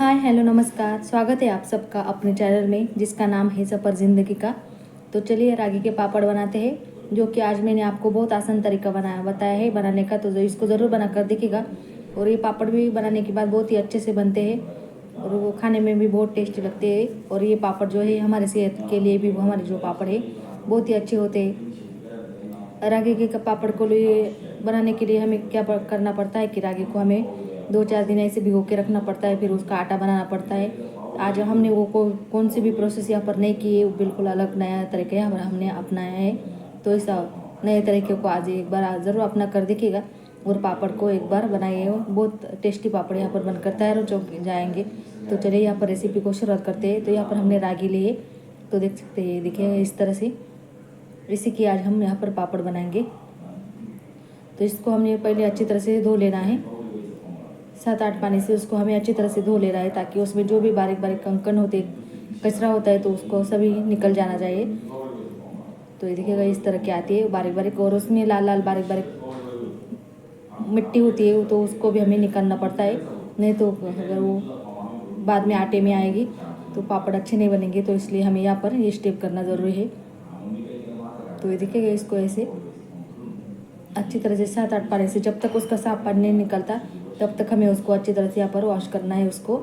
Hi hello नमस्कार, स्वागत है आप सबका अपने चैनल में जिसका नाम है सफ़र ज़िंदगी का। तो चलिए रागी के पापड़ बनाते हैं, जो कि आज मैंने आपको बहुत आसान तरीका बताया है बनाने का। तो इसको ज़रूर बना कर देखिएगा। और ये पापड़ भी बनाने के बाद बहुत ही अच्छे से बनते हैं और वो खाने में भी बहुत टेस्टी लगते हैं। और ये पापड़ जो है हमारे सेहत के लिए भी, हमारे जो पापड़ है बहुत ही अच्छे होते हैं। रागी के पापड़ को लिए बनाने के लिए हमें क्या करना पड़ता है कि रागी को हमें 2-4 दिन ऐसे भिगो के रखना पड़ता है, फिर उसका आटा बनाना पड़ता है। आज हमने वो कौन सी भी प्रोसेस यहाँ पर नहीं की है, बिल्कुल अलग नया तरीका यहाँ पर हमने अपनाया है। तो इस नए तरीके को आज एक बार ज़रूर अपना कर देखिएगा और पापड़ को एक बार बनाइए। बहुत टेस्टी पापड़ यहाँ पर बनकर तैयार हो जाएंगे। तो चलिए यहाँ पर रेसिपी को शुरुआत करते हैं। तो यहाँ पर हमने रागी लिए, तो देख सकते हैं, देखिए इस तरह से। इसी की आज हम यहाँ पर पापड़ बनाएंगे। तो इसको हमने पहले अच्छी तरह से धो लेना है। 7-8 पानी से उसको हमें अच्छी तरह से धो लेना है, ताकि उसमें जो भी बारीक बारीक कंकड़ होते, कचरा होता है, तो उसको सभी निकल जाना चाहिए। तो ये देखिएगा इस तरह की आती है बारीक बारीक, और उसमें लाल लाल बारीक बारीक मिट्टी होती है, तो उसको भी हमें निकालना पड़ता है। नहीं तो अगर वो बाद में आटे में आएगी तो पापड़ अच्छे नहीं बनेंगे। तो इसलिए हमें यहाँ पर ये स्टेप करना ज़रूरी है। तो ये देखिएगा इसको ऐसे अच्छी तरह से 7-8 पानी से, जब तक उसका साफ पानी नहीं निकलता तब तक हमें उसको अच्छी तरह से यहाँ पर वॉश करना है उसको।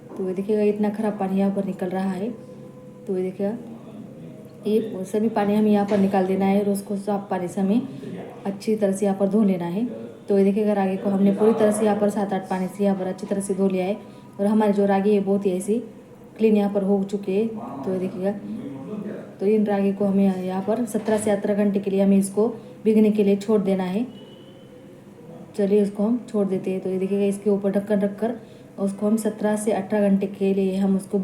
तो ये देखिएगा इतना ख़राब पानी यहाँ पर निकल रहा है। तो ये देखिएगा ये सभी पानी हमें यहाँ पर निकाल देना है और उसको साफ पानी से हमें अच्छी तरह से यहाँ पर धो लेना है। तो ये देखिएगा रागी को हमने पूरी तरह से यहाँ पर 7-8 पानी से यहाँ पर अच्छी तरह से धो लिया है। और हमारी जो रागी है बहुत ही ऐसी क्लीन यहाँ पर हो चुकी है। तो ये देखिएगा, तो इन रागी को हमें यहाँ पर 17 से 18 घंटे के लिए हमें इसको भीगने के लिए छोड़ देना है। चलिए इसको हम छोड़ देते हैं। तो ये देखिएगा इसके ऊपर ढक्कन रखकर उसको हम 17 से 18 घंटे के लिए हम उसको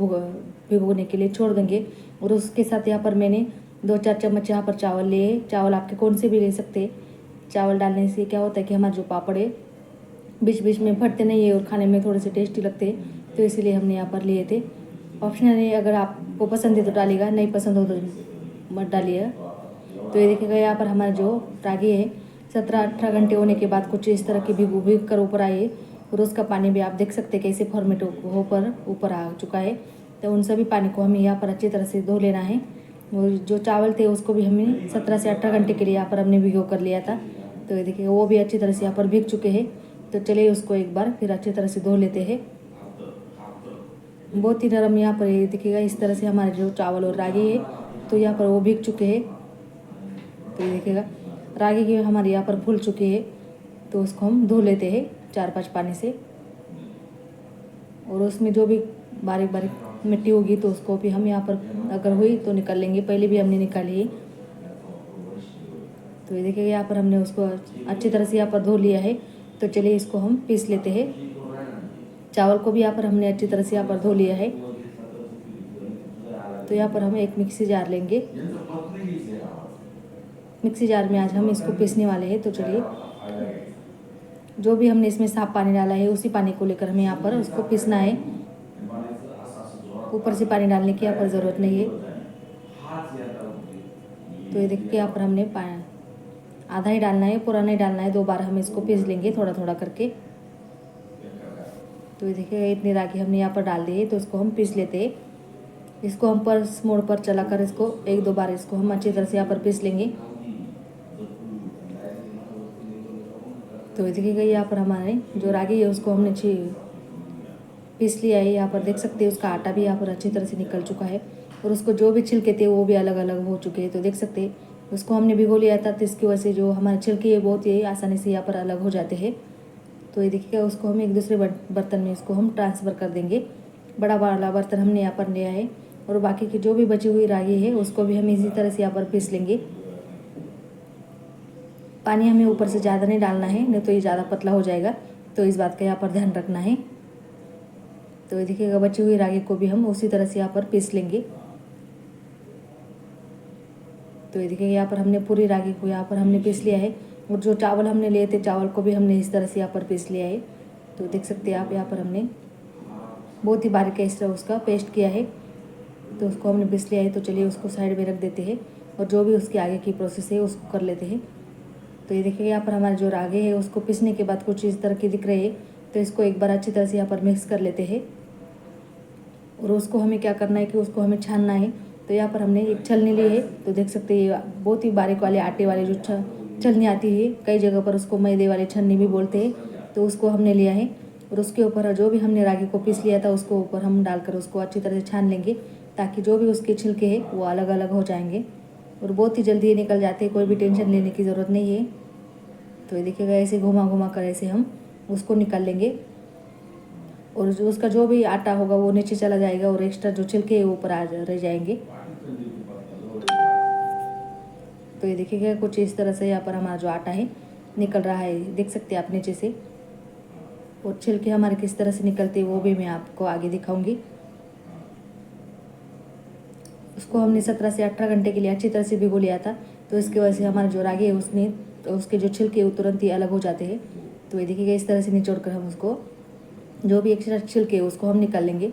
भिगोने के लिए छोड़ देंगे। और उसके साथ यहाँ पर मैंने 2-4 चम्मच यहाँ पर चावल लिए। चावल आपके कौन से भी ले सकते हैं। चावल डालने से क्या होता है कि हमारे जो पापड़ है बीच बीच में फटते नहीं है और खाने में थोड़े से टेस्टी लगते हैं। तो इसीलिए हमने यहाँ पर लिए थे। ऑप्शनल है, अगर आपको पसंद है तो डालिएगा, नहीं पसंद हो तो मत डालिएगा। तो ये देखिएगा यहाँ पर हमारा जो रागी है 17-18 घंटे होने के बाद कुछ इस तरह की भीग कर ऊपर आई है। और उसका पानी भी आप देख सकते हैं कैसे फॉर्मेट होकर ऊपर आ चुका है। तो उन सभी पानी को हमें यहाँ पर अच्छी तरह से धो लेना है। और जो चावल थे उसको भी हमने 17 से 18 घंटे के लिए यहाँ पर हमने भिगो कर लिया था। तो ये देखिए वो भी अच्छी तरह से यहाँ पर भीग चुके हैं। तो चलिए उसको एक बार फिर अच्छी तरह से धो लेते हैं। बहुत ही नरम यहाँ पर ये देखिएगा इस तरह से हमारे जो चावल और रागी है तो यहाँ पर वो भीग चुके हैं। तो ये देखिएगा रागी की हमारे यहाँ पर फूल चुके हैं। तो उसको हम धो लेते हैं 4-5 पानी से। और उसमें जो भी बारीक बारीक मिट्टी होगी तो उसको भी हम यहाँ पर अगर हुई तो निकाल लेंगे, पहले भी हमने निकाली है। तो ये देखिए यहाँ पर हमने उसको अच्छी तरह से यहाँ पर धो लिया है। तो चलिए इसको हम पीस लेते हैं। चावल को भी यहाँ पर हमने अच्छी तरह से यहाँ पर धो लिया है। तो यहाँ पर हम एक मिक्सी जार लेंगे। मिक्सी जार में आज हम इसको पीसने वाले हैं। तो चलिए जो भी हमने इसमें साफ पानी डाला है उसी पानी को लेकर हमें यहाँ पर उसको पीसना है। ऊपर से पानी डालने की यहाँ पर ज़रूरत नहीं है। तो ये देखिए यहाँ पर हमने आधा ही डालना है, पूरा नहीं डालना है। 2 बार हम इसको पीस लेंगे थोड़ा थोड़ा करके। तो ये देखिए इतनी रागी हमने यहाँ पर डाल दी है। तो इसको हम पीस लेते हैं। इसको हम पल्स मोड पर चलाकर इसको 1-2 बार इसको हम अच्छी तरह से यहाँ पर पीस लेंगे। तो देखिएगा यहाँ पर हमारे जो रागी है उसको हमने पीस लिया है। यहाँ पर देख सकते हैं उसका आटा भी यहाँ पर अच्छी तरह से निकल चुका है। और उसको जो भी छिलके थे वो भी अलग अलग हो चुके हैं। तो देख सकते हैं उसको हमने भिगो लिया था, तो इसकी वजह से जो हमारे छिलके है बहुत ही आसानी से यहाँ पर अलग हो जाते हैं। तो ये देखिएगा उसको हम एक दूसरे बर्तन में इसको हम ट्रांसफ़र कर देंगे। बड़ा वाला बर्तन हमने यहाँ पर लिया है। और बाकी की जो भी बची हुई रागी है उसको भी हम इसी तरह से यहाँ पर पीस लेंगे। पानी हमें ऊपर से ज़्यादा नहीं डालना है, नहीं तो ये ज़्यादा पतला हो जाएगा। तो इस बात का यहाँ पर ध्यान रखना है। तो ये देखिएगा बची हुई रागी को भी हम उसी तरह से यहाँ पर पीस लेंगे। तो ये देखिए यहाँ पर हमने पूरी रागी को यहाँ पर हमने पीस लिया है। और जो चावल हमने लिए थे चावल को भी हमने इस तरह से यहाँ पर पीस लिया है। तो देख सकते हैं आप यहाँ पर हमने बहुत ही बारीक इस तरह उसका पेस्ट किया है। तो उसको हमने पीस लिया है। तो चलिए उसको साइड में रख देते हैं और जो भी उसके आगे की प्रोसेस है उसको कर लेते हैं। तो ये देखिए यहाँ पर हमारे जो रागे है उसको पीसने के बाद कुछ इस तरह की दिख रही है। तो इसको एक बार अच्छी तरह से यहाँ पर मिक्स कर लेते हैं। और उसको हमें क्या करना है कि उसको हमें छानना है। तो यहाँ पर हमने एक छलनी ली है, तो देख सकते हैं बहुत ही बारीक वाले आटे वाले जो छलनी आती है, कई जगह पर उसको मैदे वाली छलनी भी बोलते हैं, तो उसको हमने लिया है। और उसके ऊपर जो भी हमने रागी को पीस लिया था उसको ऊपर हम डालकर उसको अच्छी तरह से छान लेंगे, ताकि जो भी उसके छिलके हैं वो अलग अलग हो जाएंगे और बहुत ही जल्दी ये निकल जाते हैं, कोई भी टेंशन लेने की ज़रूरत नहीं है। तो ये देखिएगा ऐसे घुमा घुमा कर ऐसे हम उसको निकाल लेंगे और जो उसका जो भी आटा होगा वो नीचे चला जाएगा और एक्स्ट्रा जो छिलके ऊपर आ रह जाएंगे। तो ये देखिएगा कुछ इस तरह से यहाँ पर हमारा जो आटा है निकल रहा है, देख सकते हैं आप नीचे से। और छिलके हमारे किस तरह से निकलते हैं वो भी मैं आपको आगे दिखाऊंगी। उसको हमने 17 से 18 घंटे के लिए अच्छी तरह से भिगो लिया था, तो इसकी वजह से हमारा जो रागी है उसमें तो उसके जो छिलके वो तुरंत ही अलग हो जाते हैं। तो ये देखिएगा इस तरह से निचोड़ कर हम उसको जो भी एक्स्ट्रा छिलके उसको हम निकाल लेंगे।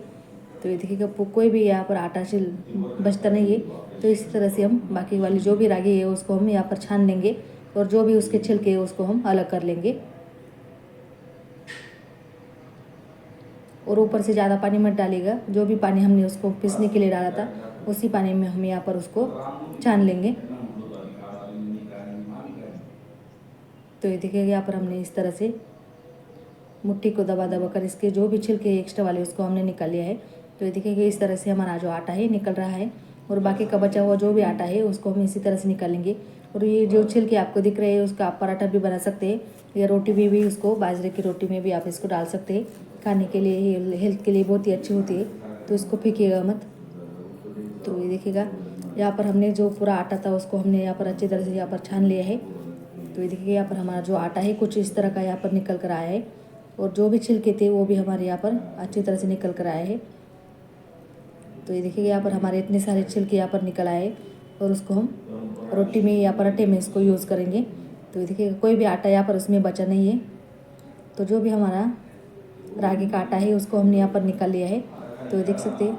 तो ये देखिएगा कोई भी यहाँ पर आटा छिल बचता नहीं है। तो इस तरह से हम बाकी वाली जो भी रागी है उसको हम यहाँ पर छान लेंगे और जो भी उसके छिलके है उसको हम अलग कर लेंगे। और ऊपर से ज़्यादा पानी मत डालिएगा, जो भी पानी हमने उसको पीसने के लिए डाला था उसी पानी में हम यहाँ पर उसको छान लेंगे। तो ये देखिएगा यहाँ पर हमने इस तरह से मुट्ठी को दबा दबा कर इसके जो भी छिलके एक्स्ट्रा वाले उसको हमने निकाल लिया है। तो ये देखिएगा इस तरह से हमारा जो आटा है निकल रहा है और बाकी का बचा हुआ जो भी आटा है उसको हम इसी तरह से निकालेंगे। और ये जो छिलके आपको दिख रहे हैं उसका आप पराठा भी बना सकते हैं या रोटी भी उसको बाजरे की रोटी में भी आप इसको डाल सकते हैं, खाने के लिए हेल्थ के लिए बहुत ही अच्छी होती है, तो इसको फेंकिएगा मत। तो ये देखिएगा यहाँ पर हमने जो पूरा आटा था उसको हमने यहाँ पर अच्छी तरह से यहाँ पर छान लिया है। तो ये देखिए यहाँ पर हमारा जो आटा है कुछ इस तरह का यहाँ पर निकल कर आया है और जो भी छिलके थे वो भी हमारे यहाँ पर अच्छी तरह से निकल कर आए हैं। तो ये देखिए यहाँ पर हमारे इतने सारे छिलके यहाँ पर निकल आए और उसको हम रोटी में या पराठे में इसको यूज़ करेंगे। तो ये देखिए कोई भी आटा यहाँ पर उसमें बचा नहीं है। तो जो भी हमारा रागी का आटा है उसको हमने यहाँ पर निकाल लिया है, तो ये देख सकते हैं।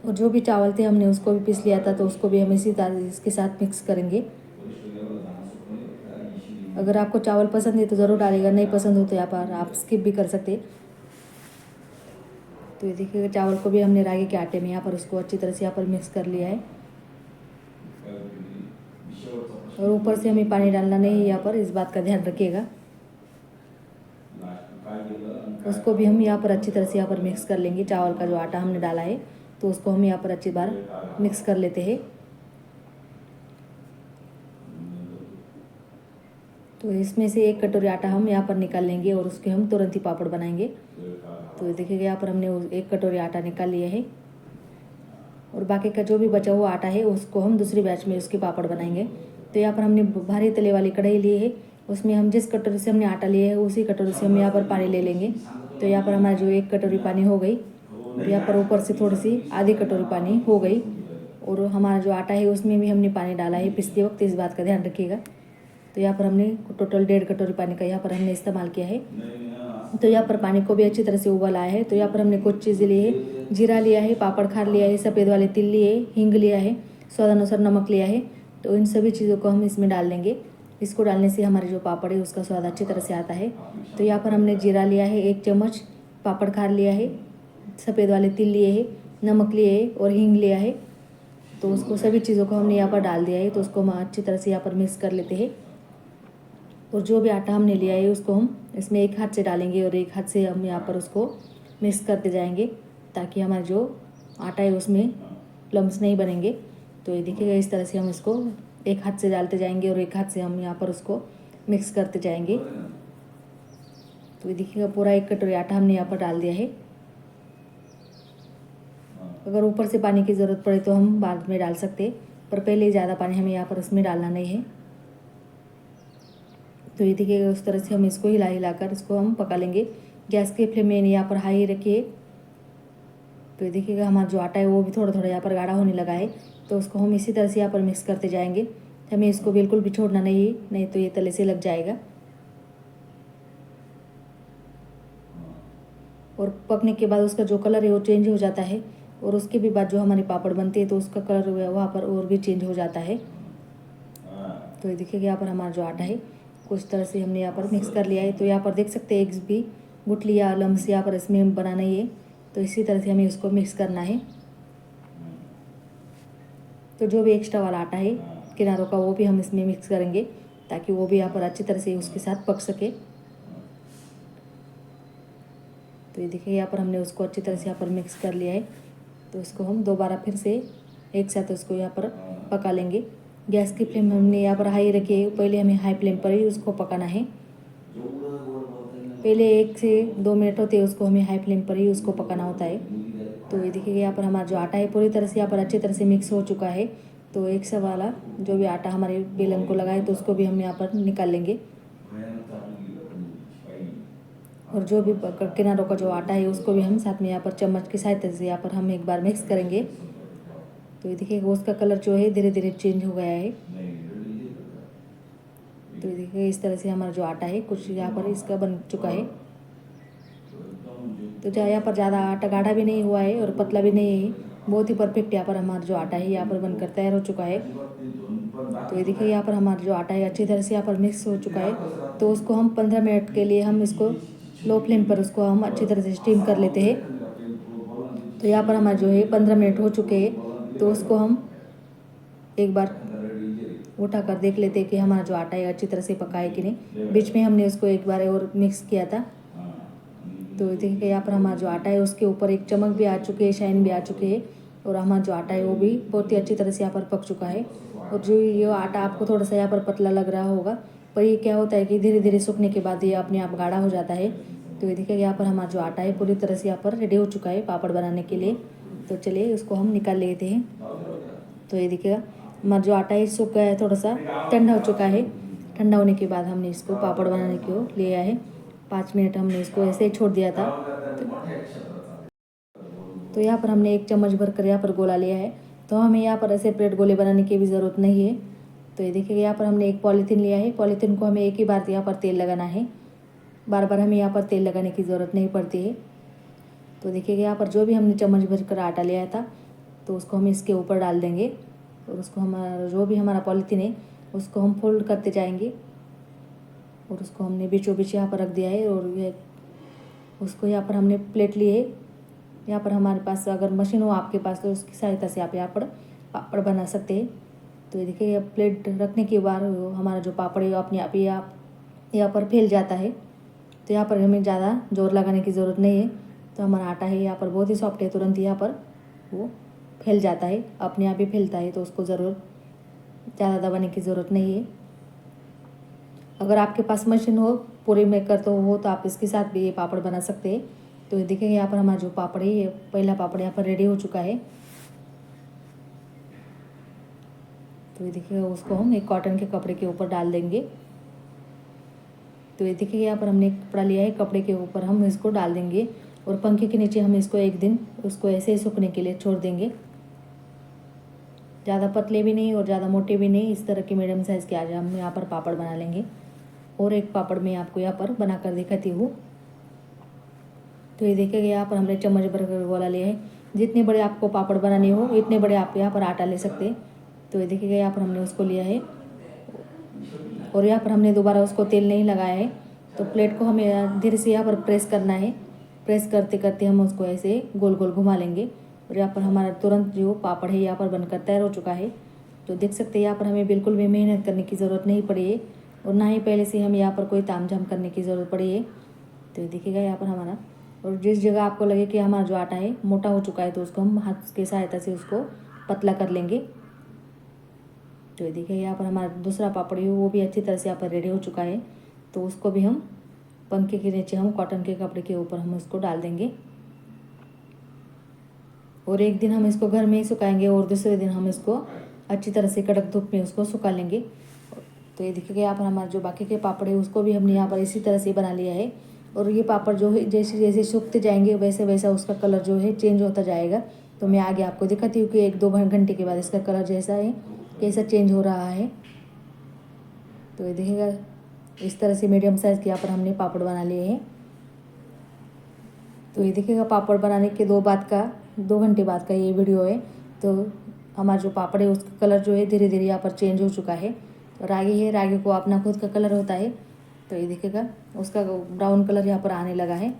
और जो भी चावल थे हमने उसको भी पीस लिया था, तो उसको भी हम इसी तरह इसके साथ मिक्स करेंगे। अगर आपको चावल पसंद है तो ज़रूर डालेगा, नहीं पसंद हो तो यहाँ पर आप स्किप भी कर सकते हैं। तो ये देखिएगा चावल को भी हमने रागी के आटे में यहाँ पर उसको अच्छी तरह से यहाँ पर मिक्स कर लिया है। और ऊपर से हमें पानी डालना नहीं है यहाँ पर, इस बात का ध्यान रखिएगा। उसको भी हम यहाँ पर अच्छी तरह से यहाँ पर मिक्स कर लेंगे। चावल का जो आटा हमने डाला है तो उसको हम यहाँ पर अच्छी बार मिक्स कर लेते हैं। तो इसमें से 1 कटोरी आटा हम यहाँ पर निकाल लेंगे और उसके हम तुरंत ही पापड़ बनाएंगे। तो देखिएगा यहाँ पर हमने 1 कटोरी आटा निकाल लिया है और बाकी का जो भी बचा हुआ आटा है उसको हम दूसरी बैच में उसके पापड़ बनाएंगे। तो यहाँ पर हमने भारी तले वाली कढ़ाई ली है, उसमें हम जिस कटोरी से हमने आटा लिया है उसी कटोरी से हम यहाँ पर पानी ले लेंगे। तो यहाँ पर हमारी जो 1 कटोरी पानी हो गई और यहाँ पर ऊपर से थोड़ी सी आधी कटोरी पानी हो गई। और हमारा जो आटा है उसमें भी हमने पानी डाला है पीसते वक्त, इस बात का ध्यान रखिएगा। तो यहाँ पर हमने टोटल 1.5 कटोरी पानी का यहाँ पर हमने इस्तेमाल किया है। तो यहाँ पर पानी को भी अच्छी तरह से उबाल आया है। तो यहाँ पर हमने कुछ चीज़ें ली है, जीरा लिया है, पापड़ खार लिया है, सफ़ेद वाले तिल लिए, हींग लिया है, स्वादानुसार नमक लिया है। तो इन सभी चीज़ों को हम इसमें डाल देंगे। इसको डालने से हमारे जो पापड़ है उसका स्वाद अच्छी तरह से आता है। तो यहाँ पर हमने जीरा लिया है 1 चम्मच, पापड़ खार लिया है, सफ़ेद वाले तिल लिए है, नमक लिए है और हींग लिया है। तो उसको सभी चीज़ों को हमने यहाँ पर डाल दिया है। तो उसको हम अच्छी तरह से यहाँ पर मिक्स कर लेते हैं। और जो भी आटा हमने लिया है उसको हम इसमें एक हाथ से डालेंगे और एक हाथ से हम यहाँ पर उसको मिक्स करते जाएंगे, ताकि हमारा जो आटा है उसमें लम्स नहीं बनेंगे। तो ये देखिएगा इस तरह से हम इसको एक हाथ से डालते जाएंगे और एक हाथ से हम यहाँ पर उसको मिक्स करते जाएंगे। तो ये देखिएगा पूरा 1 कटोरी आटा हमने यहाँ पर डाल दिया है। अगर ऊपर से पानी की ज़रूरत पड़े तो हम बाद में डाल सकते हैं, पर पहले ज़्यादा पानी हमें यहाँ पर इसमें डालना नहीं है। तो ये देखिएगा उस तरह से हम इसको हिला हिलाकर इसको हम पका लेंगे। गैस के फ्लेम में यहाँ पर हाई रखिए। तो ये देखिएगा हमारा जो आटा है वो भी थोड़ा थोड़ा यहाँ पर गाढ़ा होने लगा है। तो उसको हम इसी तरह से यहाँ पर मिक्स करते जाएंगे। हमें इसको बिल्कुल भी छोड़ना नहीं तो ये तले से लग जाएगा। और पकने के बाद उसका जो कलर है वो चेंज हो जाता है और उसके भी बाद जो हमारे पापड़ बनते हैं तो उसका कलर वहाँ पर और भी चेंज हो जाता है। तो ये देखिएगा यहाँ पर हमारा जो आटा है कुछ तरह से हमने यहाँ पर मिक्स कर लिया है। तो यहाँ पर देख सकते हैं एग्स भी गुठली या लम्स यहाँ पर इसमें बना नहीं है। तो इसी तरह से हमें इसको मिक्स करना है। तो जो भी एक्स्ट्रा वाला आटा है किनारों का वो भी हम इसमें मिक्स करेंगे ताकि वो भी यहाँ पर अच्छी तरह से उसके साथ पक सके। तो ये देखिए यहाँ पर हमने उसको अच्छी तरह से यहाँ पर मिक्स कर लिया है। तो इसको हम दोबारा फिर से एक साथ उसको यहाँ पर पका लेंगे। गैस की फ्लेम हमने यहाँ पर हाई रखी है, पहले हमें हाई फ्लेम पर ही उसको पकाना है। पहले 1 से 2 मिनट होते हैं उसको हमें हाई फ्लेम पर ही उसको पकाना होता है। तो ये देखिए यहाँ पर हमारा जो आटा है पूरी तरह से यहाँ पर अच्छी तरह से मिक्स हो चुका है। तो एक सा वाला जो भी आटा हमारे बेलन को लगा है तो उसको भी हम यहाँ पर निकाल लेंगे। और जो भी किनारों का जो आटा है उसको भी हम साथ में यहाँ पर चम्मच की सहायता से यहाँ पर हम एक बार मिक्स करेंगे। तो ये देखिए उसका कलर जो है धीरे धीरे चेंज हो गया है। तो ये देखिए इस तरह से हमारा जो आटा है कुछ यहाँ पर इसका बन चुका है। तो यहाँ पर ज़्यादा आटा गाढ़ा भी नहीं हुआ है और पतला भी नहीं है, बहुत ही परफेक्ट यहाँ पर हमारा जो आटा है यहाँ पर बनकर तैयार हो चुका है। तो ये देखिए यहाँ पर हमारा जो आटा है अच्छी तरह से यहाँ पर मिक्स हो चुका है। तो उसको हम 15 मिनट के लिए हम इसको लो फ्लेम पर उसको हम अच्छी तरह से स्टीम कर लेते हैं। तो यहाँ पर हमारा जो है 15 मिनट हो चुके हैं। तो उसको हम एक बार उठा कर देख लेते हैं कि हमारा जो आटा है अच्छी तरह से पका है कि नहीं। बीच में हमने उसको एक बार और मिक्स किया था। तो देखिए यहाँ पर हमारा जो आटा है उसके ऊपर एक चमक भी आ चुकी है, शाइन भी आ चुकी है और हमारा जो आटा है वो भी बहुत ही अच्छी तरह से यहाँ पर पक चुका है। और जो ये आटा आपको थोड़ा सा यहाँ पर पतला लग रहा होगा, पर ये क्या होता है कि धीरे धीरे सूखने के बाद ये अपने आप गाढ़ा हो जाता है। तो ये देखिए यहाँ पर हमारा जो आटा है पूरी तरह से यहाँ पर रेडी हो चुका है पापड़ बनाने के लिए। तो चलिए उसको हम निकाल लेते हैं। तो ये देखिएगा हमारा जो आटा है सूख गया है, थोड़ा सा ठंडा हो चुका है। ठंडा होने के बाद हमने इसको पापड़ बनाने को लिया है। 5 मिनट हमने इसको ऐसे ही छोड़ दिया था। तो यहाँ पर हमने 1 चम्मच भर कर यहाँ पर गोला लिया है। तो हमें यहाँ पर सेपरेट गोले बनाने की भी ज़रूरत नहीं है। तो ये देखिए यहाँ पर हमने एक पॉलीथीन लिया है। पॉलीथीन को हमें एक ही बार यहाँ पर तेल लगाना है, बार बार हमें यहाँ पर तेल लगाने की ज़रूरत नहीं पड़ती है। तो देखिए यहाँ पर जो भी हमने चम्मच भर कर आटा लिया था तो उसको हम इसके ऊपर डाल देंगे और उसको हमारा जो भी हमारा पॉलीथीन है उसको हम फोल्ड करते जाएंगे और उसको हमने बीचों बीच यहाँ पर रख दिया है। और ये उसको यहाँ पर हमने प्लेट लिए है। यहाँ पर हमारे पास अगर मशीन हो आपके पास तो उसकी सहायता से आप यहाँ पर पापड़ बना सकते हैं। तो ये देखिए प्लेट रखने के बाद हमारा जो पापड़ है अपने आप ही यहाँ पर फैल जाता है। तो यहाँ पर हमें ज़्यादा जोर लगाने की ज़रूरत नहीं है। तो हमारा आटा है यहाँ पर बहुत ही सॉफ्ट है, तुरंत यहाँ पर वो फैल जाता है, अपने आप ही फैलता है। तो उसको ज़रूर ज़्यादा दबाने की ज़रूरत नहीं है। अगर आपके पास मशीन हो पूरी मेकर तो हो तो आप इसके साथ भी ये पापड़ बना सकते हैं। तो ये देखिए यहाँ पर हमारा जो पापड़ है ये पहला पापड़ यहाँ पर रेडी हो चुका है। तो ये देखिए उसको हम एक कॉटन के कपड़े के ऊपर डाल देंगे। तो ये देखिए यहाँ पर हमने एक कपड़ा लिया है, कपड़े के ऊपर हम इसको डाल देंगे और पंखे के नीचे हम इसको एक दिन उसको ऐसे ही सूखने के लिए छोड़ देंगे। ज़्यादा पतले भी नहीं और ज़्यादा मोटे भी नहीं, इस तरह के मीडियम साइज़ के आज हम यहाँ पर पापड़ बना लेंगे। और एक पापड़ मैं आपको यहाँ पर बना कर दिखाती हूँ। तो ये देखिए यहाँ पर हमने चम्मच भर कर गोला लिया है। जितने बड़े आपको पापड़ बनाने हो इतने बड़े आप यहाँ पर आटा ले सकते हैं। तो ये देखिए यहाँ पर हमने उसको लिया है और यहाँ पर हमने दोबारा उसको तेल नहीं लगाया है। तो प्लेट को हमें धीरे से यहाँ पर प्रेस करना है। प्रेस करते करते हम उसको ऐसे गोल गोल घुमा लेंगे और यहाँ पर हमारा तुरंत जो पापड़ है यहाँ पर बनकर तैयार हो चुका है। तो देख सकते हैं यहाँ पर हमें बिल्कुल भी मेहनत करने की ज़रूरत नहीं पड़ी है और ना ही पहले से हम यहाँ पर कोई तामझाम करने की ज़रूरत पड़ी है। तो ये देखिएगा यहाँ पर हमारा, और जिस जगह आपको लगे कि हमारा जो आटा है मोटा हो चुका है तो उसको हम हाथ की सहायता से उसको पतला कर लेंगे। तो ये देखिए यहाँ पर हमारा दूसरा पापड़ है वो भी अच्छी तरह से यहाँ पर रेडी हो चुका है। तो उसको भी हम पंखे के नीचे हम कॉटन के कपड़े के ऊपर हम उसको डाल देंगे और एक दिन हम इसको घर में ही सुखाएंगे और दूसरे दिन हम इसको अच्छी तरह से कड़क धूप में उसको सुखा लेंगे। तो ये देखिएगा यहाँ पर हमारे जो बाकी के पापड़ है उसको भी हमने यहाँ पर इसी तरह से बना लिया है। और ये पापड़ जो है जैसे जैसे सूखते जाएंगे वैसे वैसा उसका कलर जो है चेंज होता जाएगा। तो मैं आगे आपको दिखाती हूँ कि 1-2 घंटे के बाद इसका कलर जैसा है कैसा चेंज हो रहा है। तो ये देखिएगा इस तरह से मीडियम साइज़ के यहाँ पर हमने पापड़ बना लिए हैं। तो ये देखिएगा पापड़ बनाने के 2 घंटे बाद का ये वीडियो है। तो हमारा जो पापड़ है उसका कलर जो है धीरे धीरे यहाँ पर चेंज हो चुका है। तो रागी है, रागी को अपना खुद का कलर होता है। तो ये देखिएगा उसका ब्राउन कलर यहाँ पर आने लगा है।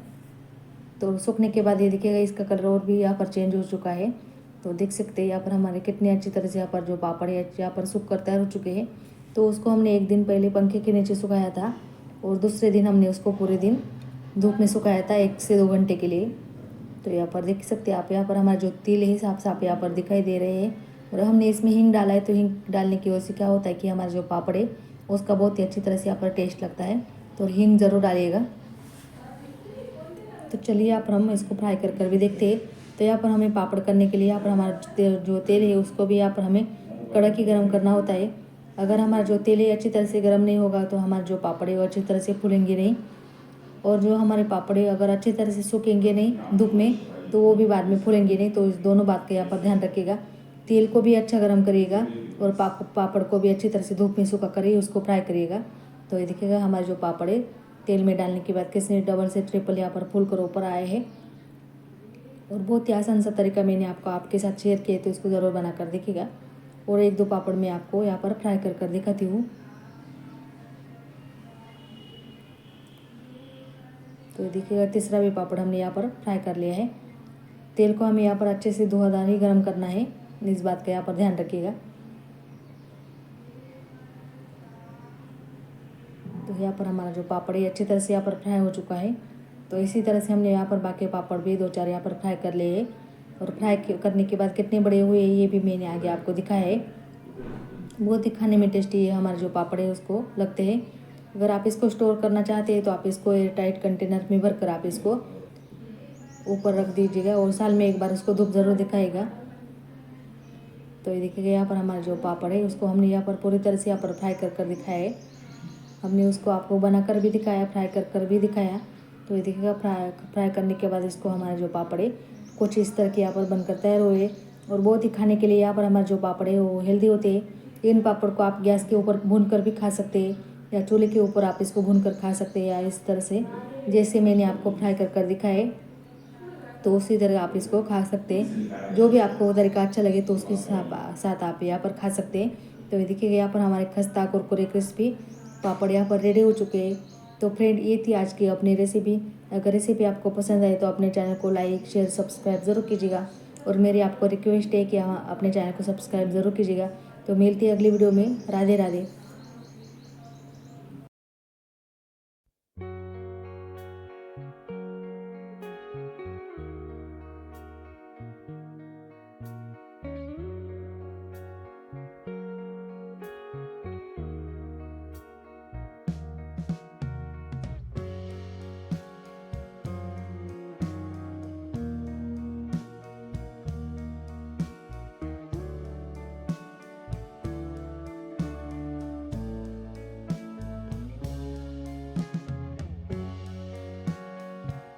तो सूखने के बाद ये देखिएगा इसका कलर और भी यहाँ पर चेंज हो चुका है। तो देख सकते हैं यहाँ पर हमारे कितनी अच्छी तरह से यहाँ पर जो पापड़ है यहाँ पर सूख कर तैयार हो चुके हैं। तो उसको हमने एक दिन पहले पंखे के नीचे सुखाया था और दूसरे दिन हमने उसको पूरे दिन धूप में सुखाया था 1 से 2 घंटे के लिए। तो यहाँ पर देख सकते हैं आप, यहाँ पर हमारे जो तिल है साफ साफ यहाँ पर दिखाई दे रहे हैं। और हमने इसमें हींग डाला है, तो हींग डालने की वजह से क्या होता है कि हमारा जो पापड़ है उसका बहुत ही अच्छी तरह से यहाँ पर टेस्ट लगता है। तो हींग ज़रूर डालिएगा। तो चलिए यहाँ पर हम इसको फ्राई कर भी देखते हैं। तो यहाँ पर हमें पापड़ करने के लिए यहाँ पर हमारा जो तेल है उसको भी यहाँ पर हमें कड़क ही गर्म करना होता है। अगर हमारा जो तेल है अच्छी तरह से गर्म नहीं होगा तो हमारे जो पापड़ है वो अच्छी तरह से फूलेंगे नहीं, और जो हमारे पापड़ है अगर अच्छी तरह से सूखेंगे नहीं धूप में तो वो भी बाद में फूलेंगे नहीं। तो इस दोनों बात का यहाँ पर ध्यान रखिएगा। तेल को भी अच्छा गर्म करिएगा और पापड़ को भी अच्छी तरह से धूप में सूखा करिए, उसको फ्राई करिएगा। तो ये देखिएगा हमारे जो पापड़ है तेल में डालने के बाद किसने डबल से ट्रिपल यहाँ पर फूल कर ऊपर आए हैं। और बहुत ही आसान सा तरीका मैंने आपके साथ शेयर किया, तो इसको ज़रूर बना कर देखिएगा। और 1-2 पापड़ मैं आपको यहाँ पर फ्राई कर दिखाती हूँ। तो देखिएगा तीसरा भी पापड़ हमने यहाँ पर फ्राई कर लिया है। तेल को हमें यहाँ पर अच्छे से धुआंधार ही गर्म करना है, इस बात का यहाँ पर ध्यान रखिएगा। तो यहाँ पर हमारा जो पापड़ है अच्छी तरह से यहाँ पर फ्राई हो चुका है। तो इसी तरह से हमने यहाँ पर बाकी पापड़ भी 2-4 यहाँ पर फ्राई कर लिए हैं। और फ्राई करने के बाद कितने बड़े हुए ये भी मैंने आगे आपको दिखाया है। बहुत ही खाने में टेस्टी है हमारे जो पापड़ है उसको लगते हैं। अगर आप इसको स्टोर करना चाहते हैं तो आप इसको एयर टाइट कंटेनर में भर कर आप इसको ऊपर रख दीजिएगा और साल में एक बार उसको धूप ज़रूर दिखाएगा। तो ये देखिएगा यहाँ पर हमारा जो पापड़ है उसको हमने यहाँ पर पूरी तरह से यहाँ पर फ्राई कर दिखाया है। हमने उसको आपको बनाकर भी दिखाया, फ्राई कर भी दिखाया। तो ये देखिएगा फ्राई करने के बाद इसको हमारे जो पापड़ है कुछ इस तरह के यहाँ पर बनकर तैयार हुए। और बहुत ही खाने के लिए यहाँ पर हमारे जो पापड़ है वो हेल्दी होते हैं। इन पापड़ को आप गैस के ऊपर भून कर भी खा सकते हैं या चूल्हे के ऊपर आप इसको भून कर खा सकते हैं, या इस तरह से जैसे मैंने आपको फ्राई कर दिखाया है तो उसी तरह आप इसको खा सकते हैं। जो भी आपको तरीका अच्छा लगे तो उसके साथ आप यहाँ पर खा सकते हैं। तो ये देखिएगा यहाँ पर हमारे खस्ता कुरकुरे क्रिस्पी पापड़ यहाँ पर रेडी हो चुके हैं। तो फ्रेंड ये थी आज की अपनी रेसिपी। अगर रेसिपी आपको पसंद आए तो अपने चैनल को लाइक शेयर सब्सक्राइब ज़रूर कीजिएगा। और मेरी आपको रिक्वेस्ट है कि अपने चैनल को सब्सक्राइब ज़रूर कीजिएगा। तो मिलती है अगली वीडियो में। राधे राधे।